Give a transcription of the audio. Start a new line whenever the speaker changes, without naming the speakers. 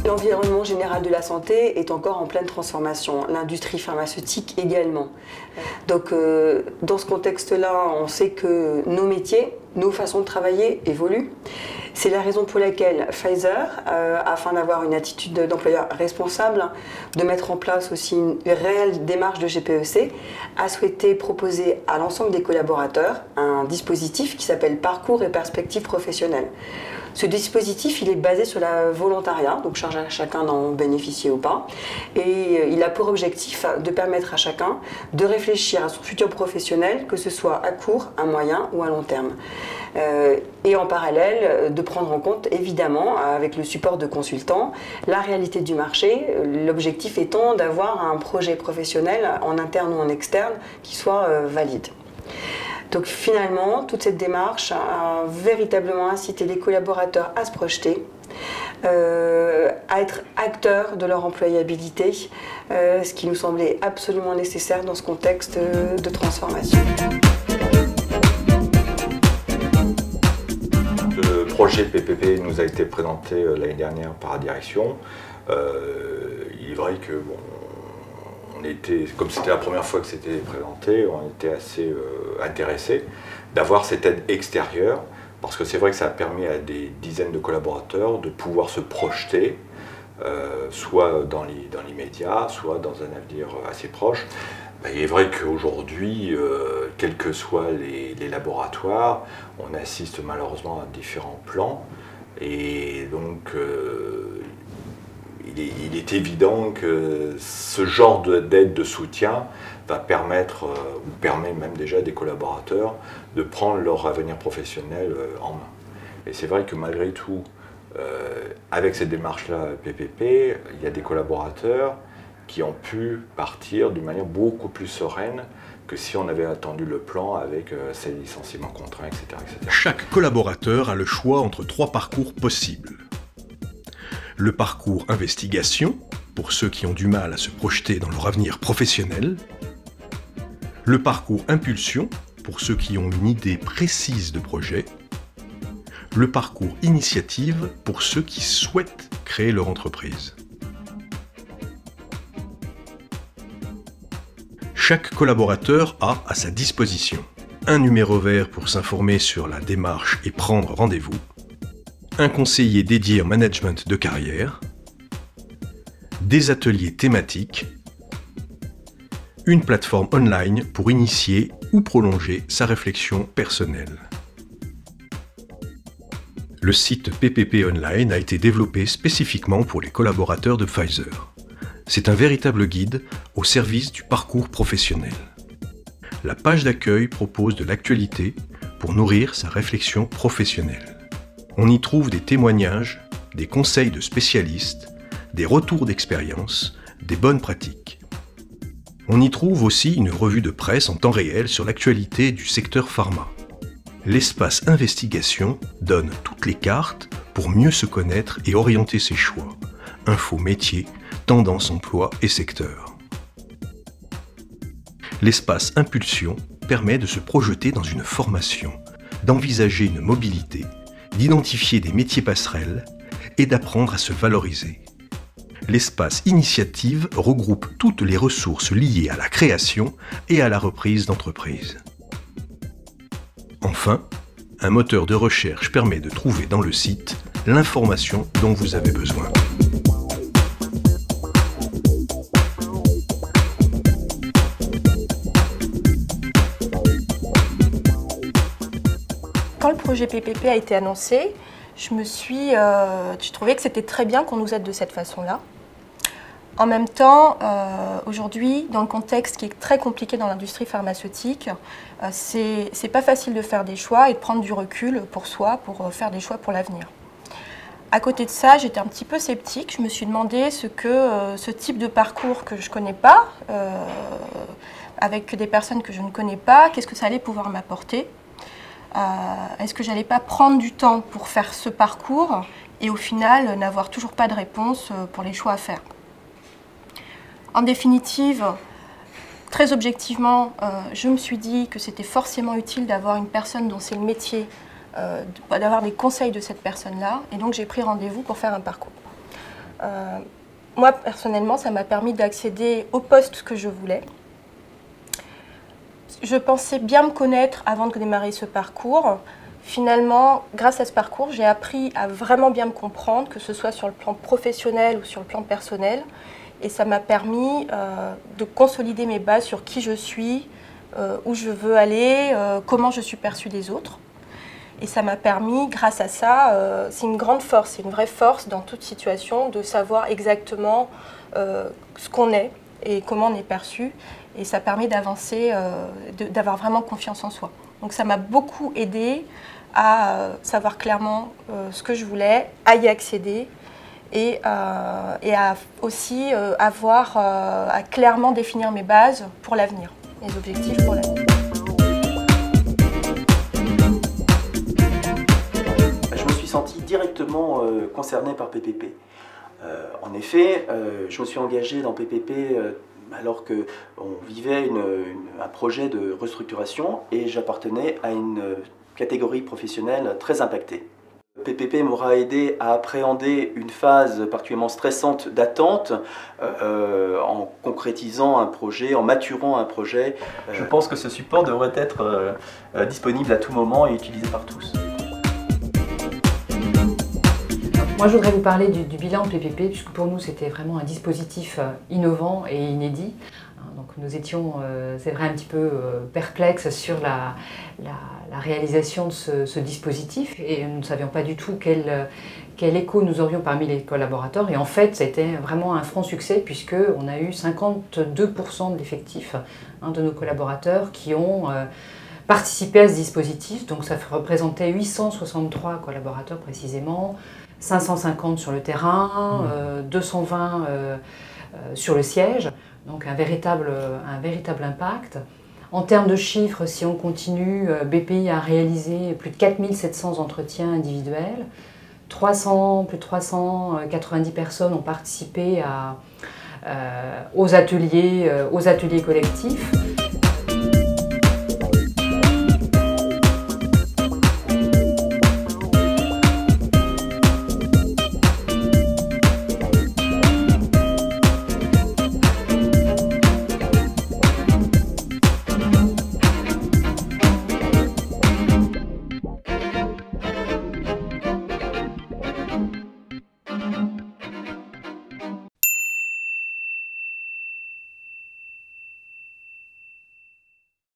L'environnement général de la santé est encore en pleine transformation, l'industrie pharmaceutique également. Donc dans ce contexte-là, on sait que nos métiers, nos façons de travailler évoluent. C'est la raison pour laquelle Pfizer, afin d'avoir une attitude d'employeur responsable, de mettre en place aussi une réelle démarche de GPEC, a souhaité proposer à l'ensemble des collaborateurs un dispositif qui s'appelle Parcours et Perspectives Professionnelles. Ce dispositif, il est basé sur la volontariat, donc charge à chacun d'en bénéficier ou pas. Et il a pour objectif de permettre à chacun de réfléchir à son futur professionnel, que ce soit à court, à moyen ou à long terme. Et en parallèle, de prendre en compte, évidemment, avec le support de consultants, la réalité du marché, l'objectif étant d'avoir un projet professionnel en interne ou en externe qui soit valide. Donc finalement, toute cette démarche a véritablement incité les collaborateurs à se projeter, à être acteurs de leur employabilité, ce qui nous semblait absolument nécessaire dans ce contexte de transformation.
Le projet PPP nous a été présenté l'année dernière par la direction. Il est vrai que bon, comme c'était la première fois que c'était présenté, on était assez intéressés d'avoir cette aide extérieure, parce que c'est vrai que ça a permis à des dizaines de collaborateurs de pouvoir se projeter, soit dans l'immédiat, soit dans un avenir assez proche. Il est vrai qu'aujourd'hui, quels que soient les laboratoires, on assiste malheureusement à différents plans, et donc il est évident que ce genre d'aide, de soutien va permettre, ou permet même déjà à des collaborateurs de prendre leur avenir professionnel en main. Et c'est vrai que malgré tout, avec cette démarche-là PPP, il y a des collaborateurs qui ont pu partir d'une manière beaucoup plus sereine que si on avait attendu le plan avec ces licenciements contraints, etc., etc.
Chaque collaborateur a le choix entre 3 parcours possibles. Le parcours investigation, pour ceux qui ont du mal à se projeter dans leur avenir professionnel. Le parcours impulsion, pour ceux qui ont une idée précise de projet. Le parcours initiative, pour ceux qui souhaitent créer leur entreprise. Chaque collaborateur a à sa disposition un numéro vert pour s'informer sur la démarche et prendre rendez-vous, un conseiller dédié au management de carrière, des ateliers thématiques, une plateforme online pour initier ou prolonger sa réflexion personnelle. Le site PPP Online a été développé spécifiquement pour les collaborateurs de Pfizer. C'est un véritable guide au service du parcours professionnel. La page d'accueil propose de l'actualité pour nourrir sa réflexion professionnelle. On y trouve des témoignages, des conseils de spécialistes, des retours d'expérience, des bonnes pratiques. On y trouve aussi une revue de presse en temps réel sur l'actualité du secteur pharma. L'espace investigation donne toutes les cartes pour mieux se connaître et orienter ses choix. Infos métiers, tendances emploi et secteur. L'espace impulsion permet de se projeter dans une formation, d'envisager une mobilité, d'identifier des métiers passerelles et d'apprendre à se valoriser. L'espace initiative regroupe toutes les ressources liées à la création et à la reprise d'entreprise. Enfin, un moteur de recherche permet de trouver dans le site l'information dont vous avez besoin.
Quand le projet PPP a été annoncé, j'ai trouvé que c'était très bien qu'on nous aide de cette façon-là. En même temps, aujourd'hui, dans le contexte qui est très compliqué dans l'industrie pharmaceutique, c'est pas facile de faire des choix et de prendre du recul pour soi, pour faire des choix pour l'avenir. À côté de ça, j'étais un petit peu sceptique. Je me suis demandé ce que ce type de parcours que je ne connais pas, avec des personnes que je ne connais pas, qu'est-ce que ça allait pouvoir m'apporter. Est-ce que j'allais pas prendre du temps pour faire ce parcours et au final n'avoir toujours pas de réponse pour les choix à faire. En définitive, très objectivement, je me suis dit que c'était forcément utile d'avoir une personne dont c'est le métier, d'avoir des conseils de cette personne-là. Et donc j'ai pris rendez-vous pour faire un parcours. Moi, personnellement, ça m'a permis d'accéder au poste que je voulais. Je pensais bien me connaître avant de démarrer ce parcours. Finalement, grâce à ce parcours, j'ai appris à vraiment bien me comprendre, que ce soit sur le plan professionnel ou sur le plan personnel. Et ça m'a permis de consolider mes bases sur qui je suis, où je veux aller, comment je suis perçue des autres. Et ça m'a permis, grâce à ça, c'est une grande force, c'est une vraie force dans toute situation de savoir exactement ce qu'on est et comment on est perçu. Et ça permet d'avancer, d'avoir vraiment confiance en soi. Donc ça m'a beaucoup aidé à savoir clairement ce que je voulais, à y accéder et à aussi à clairement définir mes bases pour l'avenir, mes objectifs pour l'avenir.
Je me suis senti directement concerné par PPP. En effet, je me suis engagé dans PPP alors qu'on vivait un projet de restructuration et j'appartenais à une catégorie professionnelle très impactée. PPP m'aura aidé à appréhender une phase particulièrement stressante d'attente en concrétisant un projet, en maturant un projet. Je pense que ce support devrait être disponible à tout moment et utilisé par tous.
Moi, je voudrais vous parler du bilan PPP, puisque pour nous, c'était vraiment un dispositif innovant et inédit. Donc, nous étions, c'est vrai, un petit peu perplexes sur la réalisation de ce dispositif et nous ne savions pas du tout quel écho nous aurions parmi les collaborateurs. Et en fait, c'était vraiment un franc succès, puisqu'on a eu 52% de l'effectif de nos collaborateurs qui ont participé à ce dispositif. Donc, ça représentait 863 collaborateurs précisément. 550 sur le terrain, 220 sur le siège, donc un véritable impact. En termes de chiffres, si on continue, BPI a réalisé plus de 4700 entretiens individuels, plus de 390 personnes ont participé aux ateliers collectifs.